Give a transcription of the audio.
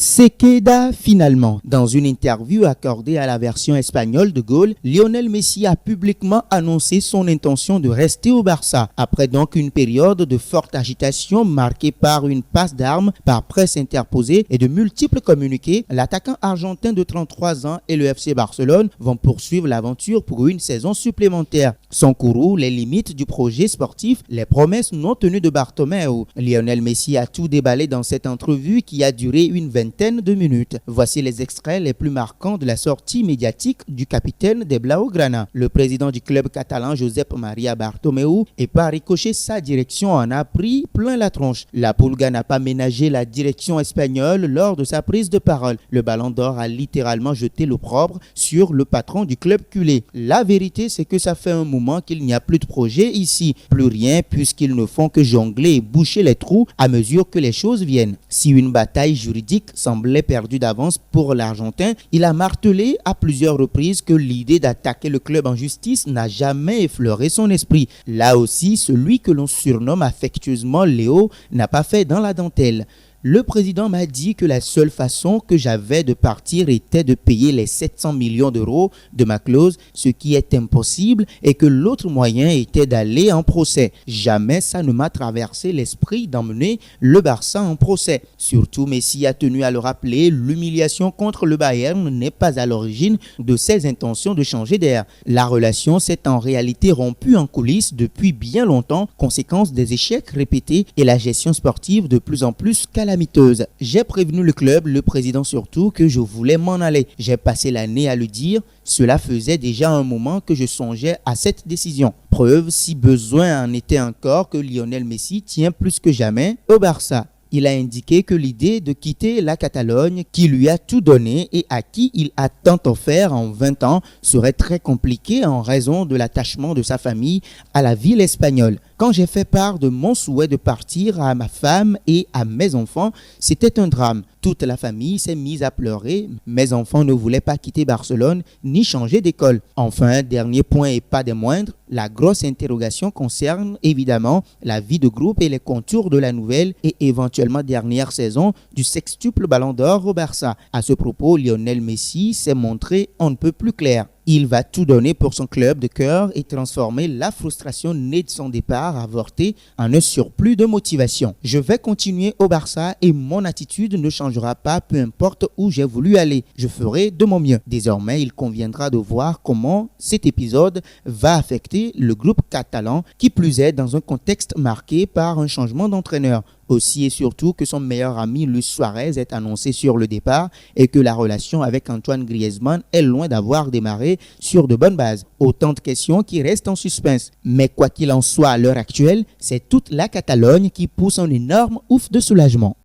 Se queda finalement. Dans une interview accordée à la version espagnole de Goal, Lionel Messi a publiquement annoncé son intention de rester au Barça. Après donc une période de forte agitation marquée par une passe d'armes par presse interposée et de multiples communiqués, l'attaquant argentin de 33 ans et le FC Barcelone vont poursuivre l'aventure pour une saison supplémentaire. Sans courroux, les limites du projet sportif, les promesses non tenues de Bartomeu. Lionel Messi a tout déballé dans cette entrevue qui a duré une vingtaine de minutes. Voici les extraits les plus marquants de la sortie médiatique du capitaine des Blaugrana. Le président du club catalan, Josep Maria Bartomeu, et par ricochet sa direction en a pris plein la tronche. La Pulga n'a pas ménagé la direction espagnole lors de sa prise de parole. Le Ballon d'Or a littéralement jeté l'opprobre sur le patron du club culé. La vérité, c'est que ça fait un moment qu'il n'y a plus de projet ici. Plus rien puisqu'ils ne font que jongler et boucher les trous à mesure que les choses viennent. Si une bataille juridique semblait perdue d'avance pour l'Argentin, il a martelé à plusieurs reprises que l'idée d'attaquer le club en justice n'a jamais effleuré son esprit. Là aussi, celui que l'on surnomme affectueusement Léo n'a pas fait dans la dentelle. Le président m'a dit que la seule façon que j'avais de partir était de payer les 700 millions d'euros de ma clause, ce qui est impossible, et que l'autre moyen était d'aller en procès. Jamais ça ne m'a traversé l'esprit d'emmener le Barça en procès. Surtout, Messi a tenu à le rappeler, l'humiliation contre le Bayern n'est pas à l'origine de ses intentions de changer d'air. La relation s'est en réalité rompue en coulisses depuis bien longtemps, conséquence des échecs répétés et la gestion sportive de plus en plus calamiteuse. J'ai prévenu le club, le président surtout, que je voulais m'en aller. J'ai passé l'année à le dire. Cela faisait déjà un moment que je songeais à cette décision. Preuve, si besoin en était encore, que Lionel Messi tient plus que jamais au Barça. Il a indiqué que l'idée de quitter la Catalogne, qui lui a tout donné et à qui il a tant offert en 20 ans, serait très compliquée en raison de l'attachement de sa famille à la ville espagnole. Quand j'ai fait part de mon souhait de partir à ma femme et à mes enfants, c'était un drame. Toute la famille s'est mise à pleurer. Mes enfants ne voulaient pas quitter Barcelone ni changer d'école. Enfin, dernier point et pas des moindres, la grosse interrogation concerne évidemment la vie de groupe et les contours de la nouvelle et éventuellement dernière saison du sextuple Ballon d'Or au Barça. À ce propos, Lionel Messi s'est montré on ne peut plus clair. Il va tout donner pour son club de cœur et transformer la frustration née de son départ avorté en un surplus de motivation. Je vais continuer au Barça et mon attitude ne changera pas peu importe où j'ai voulu aller. Je ferai de mon mieux. Désormais, il conviendra de voir comment cet épisode va affecter le groupe catalan, qui plus est dans un contexte marqué par un changement d'entraîneur. Aussi et surtout que son meilleur ami Luis Suarez est annoncé sur le départ et que la relation avec Antoine Griezmann est loin d'avoir démarré sur de bonnes bases. Autant de questions qui restent en suspens. Mais quoi qu'il en soit à l'heure actuelle, c'est toute la Catalogne qui pousse un énorme ouf de soulagement.